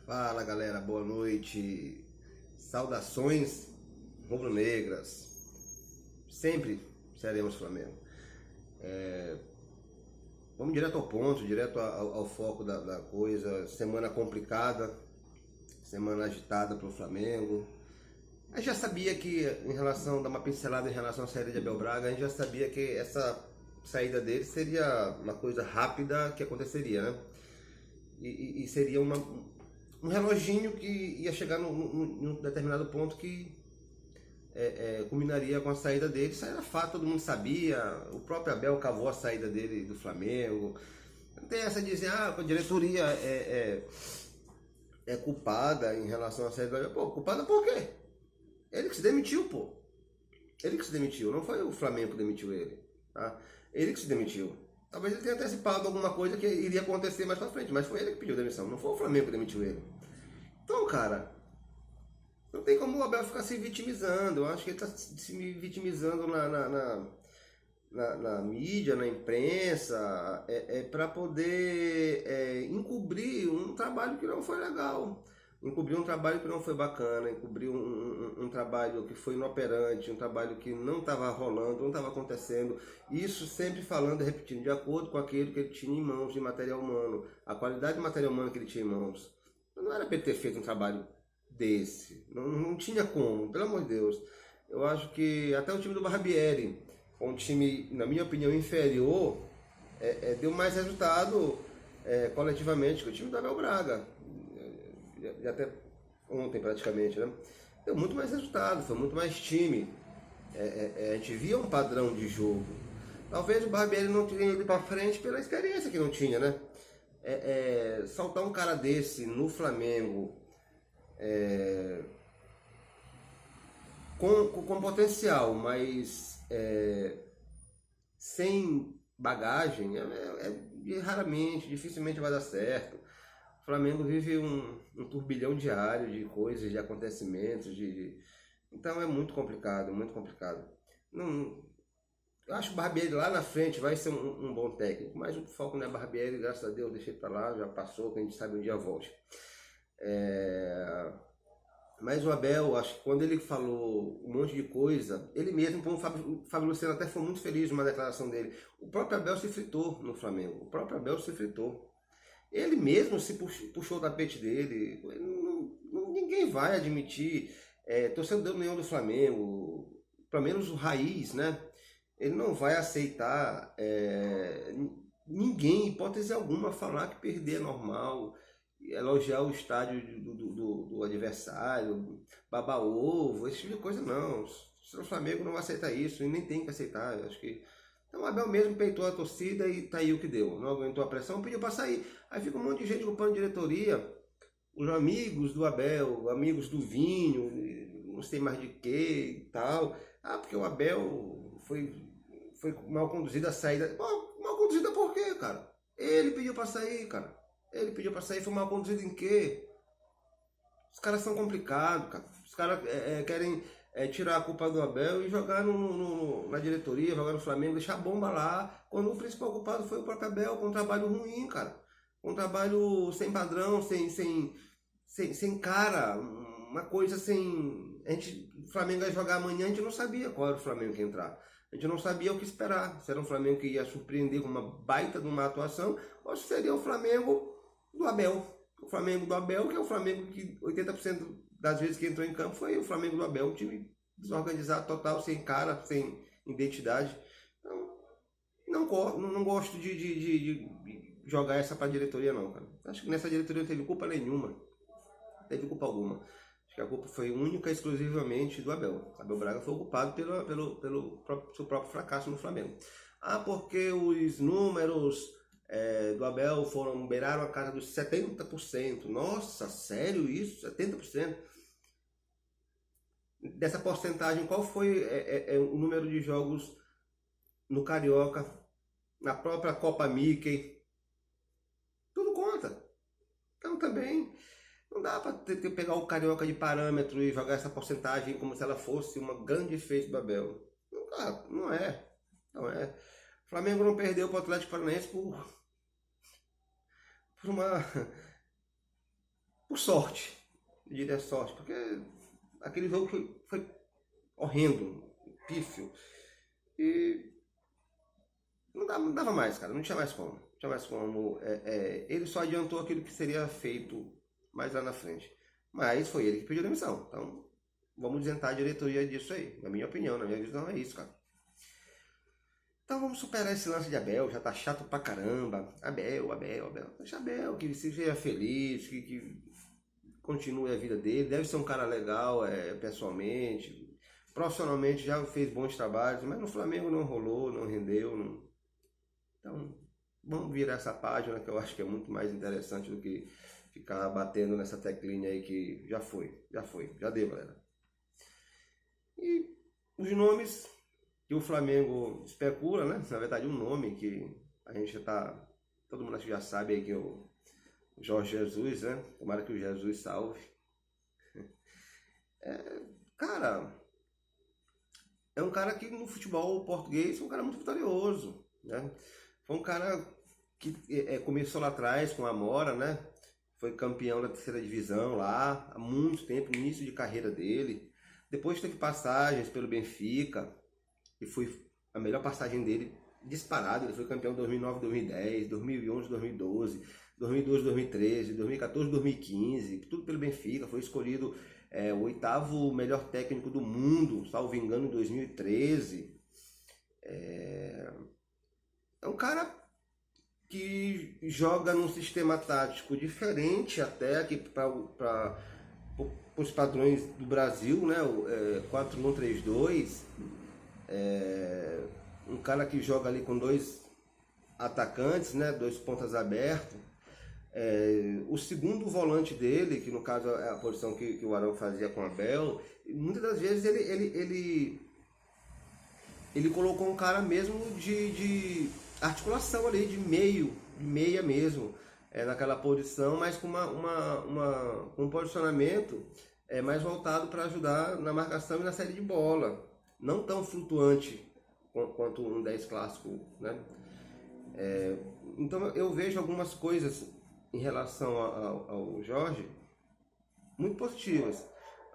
Fala galera, boa noite. Saudações rubro-negras. Sempre seremos Flamengo. Vamos direto ao ponto, direto ao foco da coisa. Semana complicada, semana agitada para o Flamengo. A gente já sabia que, em relação, dar uma pincelada em relação à saída de Abel Braga, a gente já sabia que essa saída dele seria uma coisa rápida que aconteceria, né? E seria um reloginho que ia chegar num determinado ponto que culminaria com a saída dele. Isso era fato, todo mundo sabia. O próprio Abel cavou a saída dele do Flamengo. Não tem essa de dizer, a diretoria é culpada em relação à saída do Abel. Pô, culpada por quê? Ele que se demitiu, pô. Ele que se demitiu, não foi o Flamengo que demitiu ele. Tá? Ele que se demitiu. Talvez ele tenha antecipado alguma coisa que iria acontecer mais pra frente, mas foi ele que pediu demissão, não foi o Flamengo que demitiu ele. Então, cara, não tem como o Abel ficar se vitimizando. Eu acho que ele está se vitimizando na mídia, na imprensa, para poder encobrir um trabalho que não foi legal. Encobrir um trabalho que não foi bacana, encobrir um trabalho que foi inoperante, um trabalho que não estava rolando, não estava acontecendo. Isso sempre falando e repetindo, de acordo com aquilo que ele tinha em mãos de material humano, a qualidade de material humano que ele tinha em mãos. Não era para ele ter feito um trabalho desse, não tinha como, pelo amor de Deus. Eu acho que até o time do Barbieri, um time, na minha opinião, inferior, deu mais resultado coletivamente que o time do Abel Braga. E até ontem praticamente, né? Deu muito mais resultado, foi muito mais time. A gente via um padrão de jogo. Talvez o Barbieri não tenha ido para frente pela experiência que não tinha, né? Soltar um cara desse no Flamengo com potencial, mas sem bagagem, raramente, dificilmente vai dar certo. O Flamengo vive um turbilhão diário de coisas, de acontecimentos, então é muito complicado, muito complicado. Não, eu acho que o Barbieri lá na frente vai ser um bom técnico, mas o foco não é Barbieri, graças a Deus, deixei pra lá, já passou, que a gente sabe um dia volte. Mas o Abel, acho que quando ele falou um monte de coisa, ele mesmo, como o Fábio Luciano até foi muito feliz numa declaração dele, o próprio Abel se fritou no Flamengo, o próprio Abel se fritou. Ele mesmo se puxou o tapete dele. Ninguém vai admitir, torcedor nenhum do Flamengo, pelo menos o raiz, né? Ele não vai aceitar ninguém, hipótese alguma, falar que perder é normal, elogiar o estádio do adversário, babar ovo, esse tipo de coisa não. O Flamengo não vai aceitar isso e nem tem que aceitar. Eu acho que então o Abel mesmo peitou a torcida e tá aí o que deu. Não aguentou a pressão, pediu para sair. Aí fica um monte de gente culpando a diretoria, os amigos do Abel, amigos do Vinho, não sei mais de que e tal. Ah, porque o Abel foi mal conduzido a saída. Mal conduzida por quê, cara? Ele pediu para sair, cara. Ele pediu para sair, foi mal conduzido em quê? Os caras são complicados, cara. Os caras querem tirar a culpa do Abel e jogar na diretoria, jogar no Flamengo, deixar a bomba lá, quando o principal culpado foi o próprio Abel, com um trabalho ruim, cara. Com um trabalho sem padrão, sem cara, uma coisa sem... O Flamengo ia jogar amanhã, a gente não sabia qual era o Flamengo que ia entrar. A gente não sabia o que esperar. Se era um Flamengo que ia surpreender com uma baita de uma atuação, ou se seria o Flamengo do Abel. O Flamengo do Abel, que é o Flamengo que 80% das vezes que entrou em campo foi o Flamengo do Abel, um time desorganizado total, sem cara, sem identidade. Então, não gosto de jogar essa pra diretoria não, cara. Acho que nessa diretoria não teve culpa nenhuma. Não teve culpa alguma. Acho que a culpa foi única e exclusivamente do Abel. Abel Braga foi ocupado pelo seu próprio fracasso no Flamengo. Ah, porque os números do Abel beiraram a casa dos 70%. Nossa, sério isso? 70%? Dessa porcentagem, qual foi o número de jogos no Carioca, na própria Copa Mickey? Tudo conta. Então também não dá para pegar o Carioca de parâmetro e jogar essa porcentagem como se ela fosse uma grande feita do Abel. Não é. Não é. O Flamengo não perdeu para o Atlético Paranaense por por sorte, eu diria sorte, porque aquele jogo foi horrendo, pífio, e não dava mais, cara, não tinha mais como. Não tinha mais como. Ele só adiantou aquilo que seria feito mais lá na frente. Mas foi ele que pediu demissão. Então, vamos isentar a diretoria disso aí. Na minha opinião, na minha visão, é isso, cara. Então vamos superar esse lance de Abel, já tá chato pra caramba. Abel. Deixa Abel, que seja feliz, que continue a vida dele. Deve ser um cara legal, pessoalmente. Profissionalmente já fez bons trabalhos, mas no Flamengo não rolou, não rendeu. Não... Então, vamos virar essa página, que eu acho que é muito mais interessante do que ficar batendo nessa teclinha aí que já deu, galera. E os nomes que o Flamengo especula, né? Na verdade, um nome que a gente já tá... Todo mundo acho que já sabe aí que é o Jorge Jesus, né? Tomara que o Jesus salve. Cara, é um cara que no futebol português foi um cara muito vitorioso, né? Foi um cara que começou lá atrás com a Amora, né? Foi campeão da terceira divisão lá há muito tempo, no início de carreira dele. Depois teve passagens pelo Benfica, que foi a melhor passagem dele disparado. Ele foi campeão em 2009, 2010, 2011, 2012, 2012, 2013, 2014, 2015, tudo pelo Benfica. Foi escolhido o 8º melhor técnico do mundo, salvo engano, em 2013. É um cara que joga num sistema tático diferente até que para os padrões do Brasil, né? 4-1-3-2. Um cara que joga ali com 2 atacantes, né? 2 pontas abertos. O segundo volante dele, que no caso é a posição que o Arão fazia com o Abel, muitas das vezes ele colocou um cara mesmo de articulação ali, de meia mesmo, naquela posição, mas com um posicionamento mais voltado para ajudar na marcação e na saída de bola, não tão flutuante quanto um 10 clássico, né? Então eu vejo algumas coisas em relação ao Jorge muito positivas.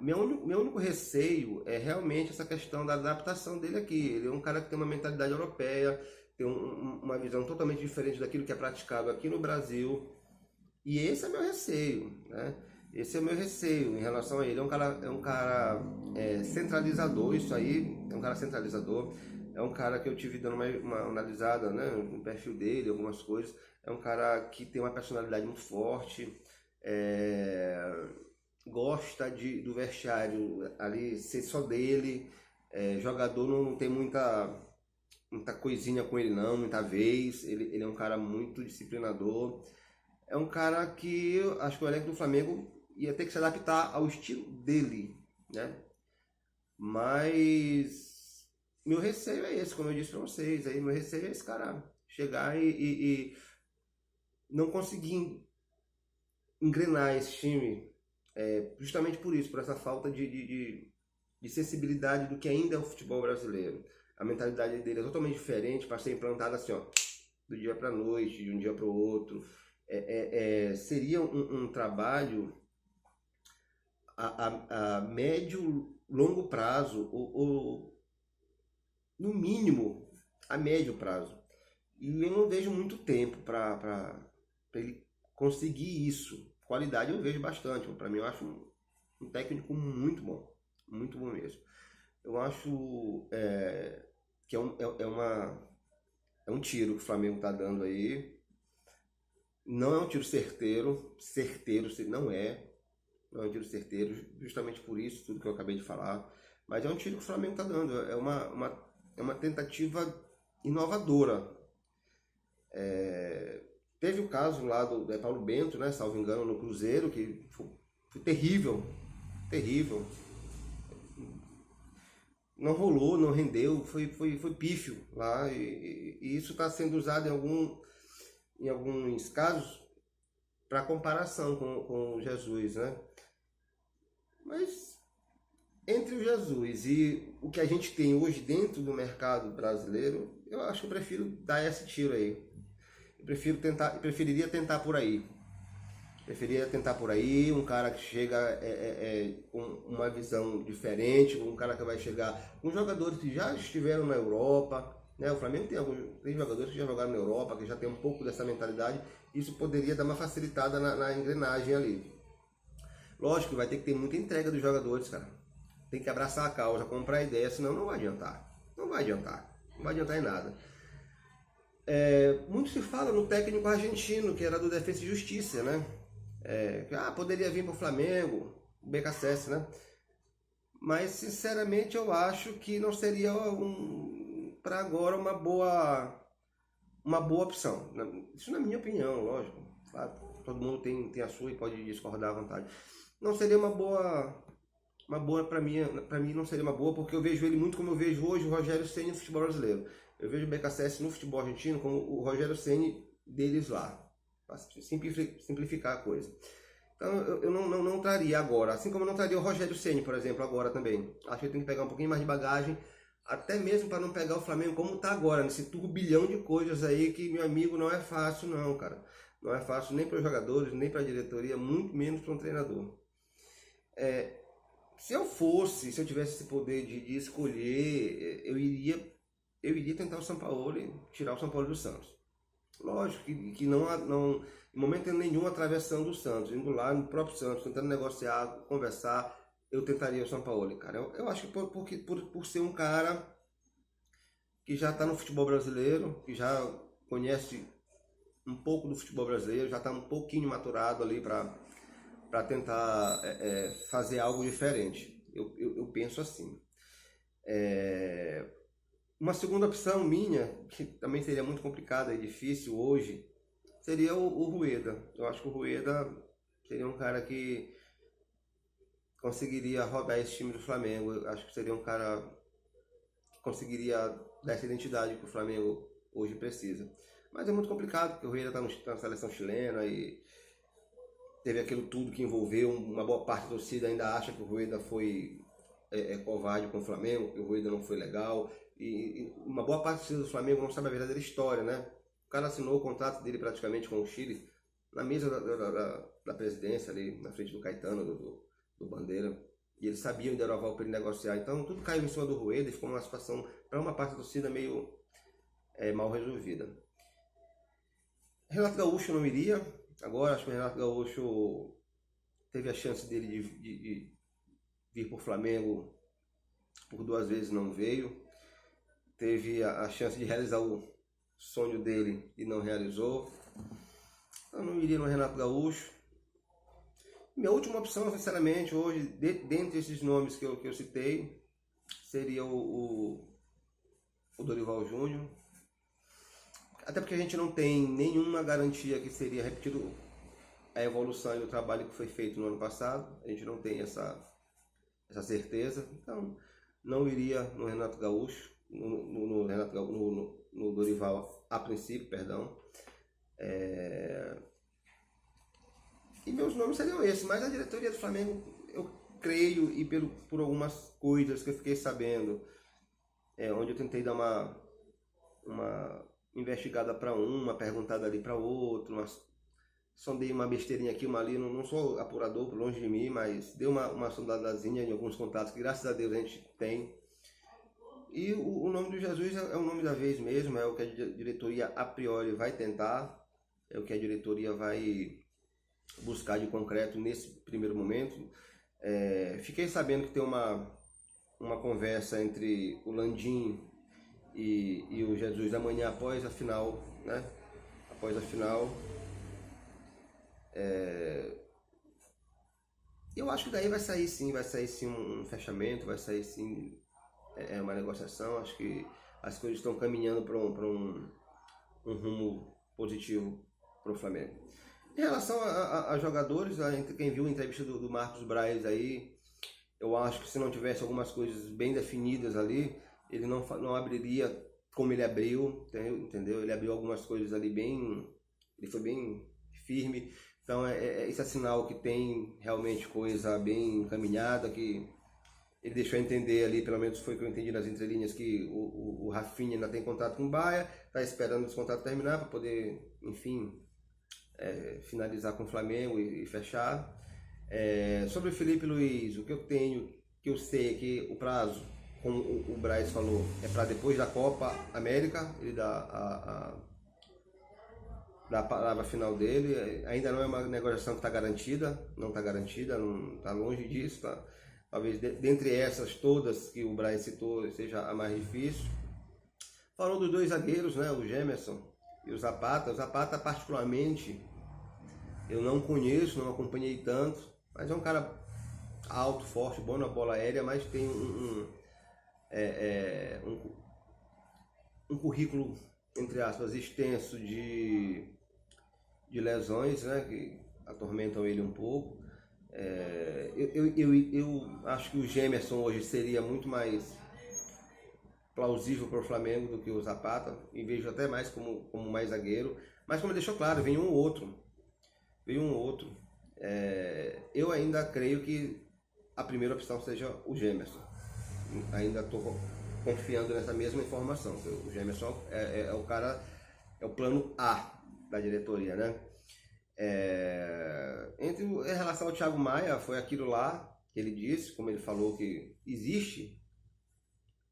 Meu único receio é realmente essa questão da adaptação dele aqui. Ele é um cara que tem uma mentalidade europeia, tem uma visão totalmente diferente daquilo que é praticado aqui no Brasil. E esse é meu receio, né? Esse é o meu receio em relação a ele. É um cara centralizador, isso aí, é um cara centralizador. É um cara que eu tive dando uma analisada, né, no perfil dele, algumas coisas. É um cara que tem uma personalidade muito forte, gosta do vestiário ali ser só dele. Jogador não tem muita coisinha com ele não, muita vez. Ele é um cara muito disciplinador. É um cara que eu acho que o elenco do Flamengo ia ter que se adaptar ao estilo dele, né? Mas meu receio é esse, como eu disse para vocês. Aí, meu receio é esse cara chegar e não conseguir engrenar esse time, justamente por isso, por essa falta de sensibilidade do que ainda é o futebol brasileiro. A mentalidade dele é totalmente diferente para ser implantada assim, ó, do dia para a noite, de um dia para o outro. Seria um trabalho a médio, longo prazo, ou no mínimo a médio prazo. E eu não vejo muito tempo para ele conseguir isso. Qualidade eu vejo bastante. Para mim eu acho um técnico muito bom mesmo. Eu acho que é um tiro que o Flamengo está dando aí. Não é um tiro certeiro, não é um tiro certeiro, justamente por isso, tudo que eu acabei de falar, mas é um tiro que o Flamengo está dando, é uma tentativa inovadora. Teve o caso lá do Paulo Bento, né, salvo engano, no Cruzeiro, que foi terrível, não rolou, não rendeu, foi pífio lá, e isso está sendo usado em alguns casos para comparação com o Jesus, né? Mas entre o Jesus e o que a gente tem hoje dentro do mercado brasileiro, eu acho que eu prefiro dar esse tiro aí. Eu preferiria tentar por aí. Preferia tentar por aí, um cara que chega com uma visão diferente, um cara que vai chegar com jogadores que já estiveram na Europa, né? O Flamengo tem jogadores que já jogaram na Europa, que já tem um pouco dessa mentalidade, isso poderia dar uma facilitada na engrenagem ali. Lógico que vai ter que ter muita entrega dos jogadores, cara. Tem que abraçar a causa, comprar a ideia, senão não vai adiantar. Não vai adiantar em nada. Muito se fala no técnico argentino, que era do Defensa e Justiça, né? Poderia vir para o Flamengo, o BKSS, né? Mas sinceramente eu acho que não seria para agora uma boa opção. Isso na minha opinião, lógico. Claro, todo mundo tem a sua e pode discordar à vontade. Não seria uma boa para mim não seria uma boa, porque eu vejo ele muito como eu vejo hoje o Rogério Ceni no futebol brasileiro. Eu vejo o BKSS no futebol argentino como o Rogério Ceni deles lá, para simplificar a coisa. Então eu não traria agora, assim como eu não traria o Rogério Ceni, por exemplo, agora também. Acho que eu tenho que pegar um pouquinho mais de bagagem, até mesmo para não pegar o Flamengo como está agora, nesse turbilhão de coisas aí que, meu amigo, não é fácil não, cara. Não é fácil nem para os jogadores, nem para a diretoria, muito menos para um treinador. Se eu tivesse esse poder de escolher, eu iria tentar o Sampaoli, tirar o Sampaoli do Santos. Lógico que não em momento nenhum atravessando o Santos, indo lá no próprio Santos, tentando negociar, conversar, eu tentaria o Sampaoli, cara. Eu acho que por ser um cara que já está no futebol brasileiro, que já conhece um pouco do futebol brasileiro, já está um pouquinho maturado ali para tentar fazer algo diferente. Eu penso assim. Uma segunda opção minha, que também seria muito complicada e difícil hoje, seria o Rueda. Eu acho que o Rueda seria um cara que conseguiria rodar esse time do Flamengo. Eu acho que seria um cara que conseguiria dar essa identidade que o Flamengo hoje precisa. Mas é muito complicado, porque o Rueda está na seleção chilena e teve aquilo tudo que envolveu. Uma boa parte da torcida ainda acha que o Rueda foi covarde com o Flamengo, que o Rueda não foi legal. E uma boa parte da torcida do Flamengo não sabe a verdadeira história, né? O cara assinou o contrato dele praticamente com o Chile na mesa da presidência ali, na frente do Caetano, do Bandeira. E eles sabiam de Dorival para ele negociar. Então tudo caiu em cima do Rueda e ficou uma situação, para uma parte da torcida, meio mal resolvida. Renato Gaúcho não iria. Agora acho que o Renato Gaúcho teve a chance dele de vir para o Flamengo por 2 vezes, não veio. Teve a chance de realizar o sonho dele e não realizou. Eu não iria no Renato Gaúcho. Minha última opção, sinceramente, hoje, dentre esses nomes que eu citei, seria o Dorival Júnior. Até porque a gente não tem nenhuma garantia que seria repetido a evolução e o trabalho que foi feito no ano passado. A gente não tem essa certeza. Então, não iria no Renato Gaúcho, no Dorival a princípio, perdão. E meus nomes seriam esses, mas a diretoria do Flamengo, eu creio, e por algumas coisas que eu fiquei sabendo, onde eu tentei dar uma investigada para uma perguntada ali para outro, sondei uma besteirinha aqui, uma ali, não sou apurador, por longe de mim, mas dei uma sondadazinha em alguns contatos que graças a Deus a gente tem. E o nome do Jesus é o nome da vez mesmo, é o que a diretoria a priori vai tentar, é o que a diretoria vai buscar de concreto nesse primeiro momento. Fiquei sabendo que tem uma conversa entre o Landim e o Jesus amanhã após a final, né? Após a final. Eu acho que daí vai sair sim um fechamento, vai sair sim uma negociação. Acho que as coisas estão caminhando para um rumo positivo para o Flamengo. Em relação a jogadores, quem viu a entrevista do Marcos Braz aí, eu acho que se não tivesse algumas coisas bem definidas ali, ele não abriria como ele abriu, entendeu? Ele abriu algumas coisas ali ele foi bem firme. Então esse é sinal que tem realmente coisa bem encaminhada, que ele deixou entender ali, pelo menos foi o que eu entendi nas entrelinhas, que o Rafinha ainda tem contato com o Bahia, está esperando esse contrato terminar para poder, enfim, finalizar com o Flamengo e fechar. Sobre o Felipe Luiz, o que eu tenho, que eu sei é que o prazo, como o Braz falou, é para depois da Copa América, ele dá a palavra final dele. Ainda não é uma negociação que está garantida, não está longe disso, tá? Talvez dentre essas todas que o Braz citou seja a mais difícil. Falou dos dois zagueiros, né, o Gemerson e o Zapata. O Zapata particularmente eu não conheço, não acompanhei tanto, mas é um cara alto, forte, bom na bola aérea, mas tem um currículo, entre aspas, extenso de lesões, né, que atormentam ele um pouco. Eu acho que o Gemerson hoje seria muito mais plausível para o Flamengo do que o Zapata, e vejo até mais como mais zagueiro, mas como ele deixou claro, vem um ou outro. Eu ainda creio que a primeira opção seja o Gemerson. Ainda estou confiando nessa mesma informação. O Gemerson é o cara, é o plano A da diretoria, né? Em relação ao Thiago Maia, foi aquilo lá que ele disse, como ele falou, que existe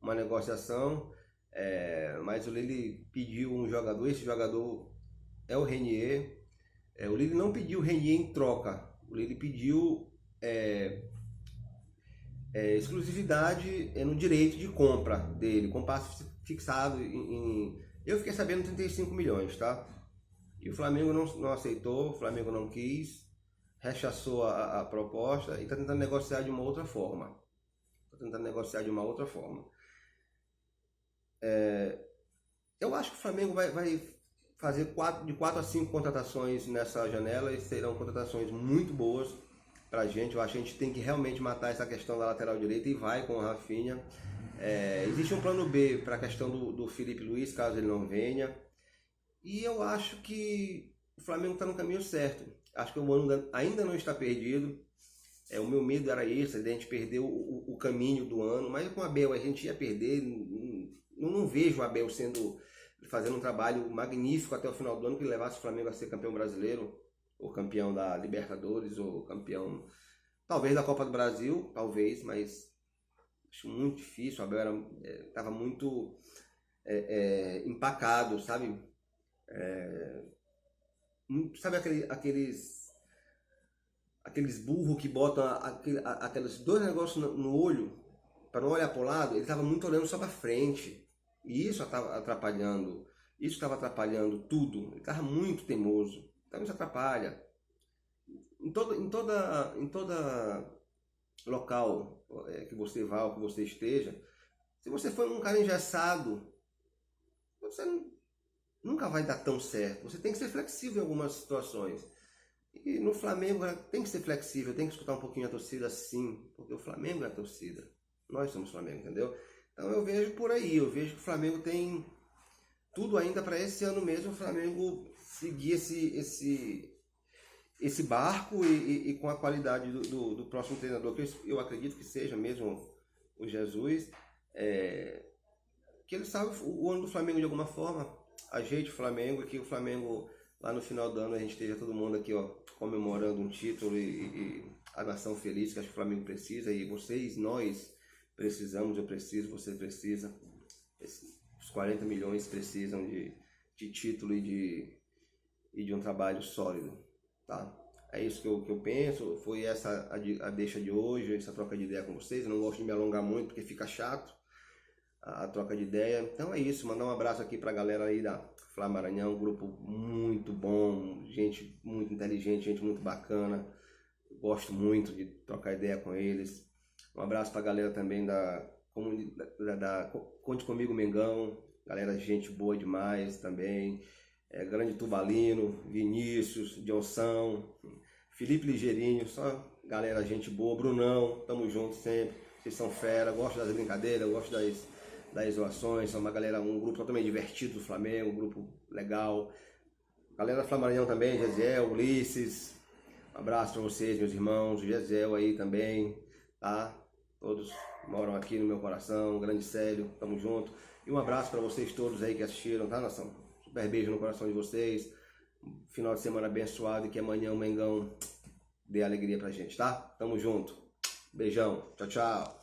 uma negociação, mas o Lille pediu um jogador, esse jogador é o Renier. O Lille não pediu o Renier em troca, o Lille pediu exclusividade no direito de compra dele, com passe fixado eu fiquei sabendo 35 milhões, tá? E o Flamengo não aceitou, o Flamengo não quis, rechaçou a proposta e está tentando negociar de uma outra forma. Eu acho que o Flamengo vai fazer de 4 a 5 contratações nessa janela, e serão contratações muito boas pra gente. Eu acho que a gente tem que realmente matar essa questão da lateral direita e vai com o Rafinha. Existe um plano B para a questão do Felipe Luiz, caso ele não venha. E eu acho que o Flamengo está no caminho certo. Acho que o ano ainda não está perdido. O meu medo era isso, a gente perder o caminho do ano, mas com o Abel a gente ia perder. Não vejo o Abel fazendo um trabalho magnífico até o final do ano que levasse o Flamengo a ser campeão brasileiro, ou campeão da Libertadores, ou campeão talvez da Copa do Brasil, talvez, mas acho muito difícil. O Abel estava muito empacado, sabe? Sabe aqueles burros que botam aqueles dois negócios no olho para não olhar para o lado? Ele estava muito olhando só para frente, e isso estava atrapalhando. Isso estava atrapalhando tudo. Ele estava muito teimoso. Então isso atrapalha. Em toda local que você vá ou que você esteja, se você for um cara engessado, você nunca vai dar tão certo. Você tem que ser flexível em algumas situações. E no Flamengo tem que ser flexível, tem que escutar um pouquinho a torcida, sim, porque o Flamengo é a torcida. Nós somos Flamengo, entendeu? Então eu vejo por aí, eu vejo que o Flamengo tem tudo ainda para esse ano mesmo, o Flamengo seguir esse barco e com a qualidade do próximo treinador, que eu acredito que seja mesmo o Jesus, que ele sabe o ano do Flamengo de alguma forma, ajeite o Flamengo, que o Flamengo lá no final do ano a gente esteja todo mundo aqui, ó, comemorando um título e a nação feliz, que acho que o Flamengo precisa, e vocês, nós precisamos, eu preciso, você precisa, os 40 milhões precisam de título e de um trabalho sólido, tá? É isso que eu penso, foi essa a deixa de hoje, essa troca de ideia com vocês. Eu não gosto de me alongar muito porque fica chato a troca de ideia. Então é isso, mandar um abraço aqui pra galera aí da Fla Maranhão, um grupo muito bom, gente muito inteligente, gente muito bacana. Gosto muito de trocar ideia com eles. Um abraço pra galera também da Conte Comigo Mengão, galera, gente boa demais também. Grande Tubalino, Vinícius, Dionção, Felipe Ligeirinho, só galera, gente boa. Brunão, tamo junto sempre, vocês são fera, gosto das brincadeiras, gosto das zoações, são uma galera, um grupo totalmente divertido do Flamengo, um grupo legal. Galera da Flamaranhão também, Gesiel, Ulisses, um abraço pra vocês, meus irmãos, o Gesiel aí também, tá? Todos moram aqui no meu coração, grande Célio, tamo junto. E um abraço pra vocês todos aí que assistiram, tá, nação? Super beijo no coração de vocês. final de semana abençoado e que amanhã o Mengão dê alegria pra gente, tá? Tamo junto. Beijão. Tchau, tchau.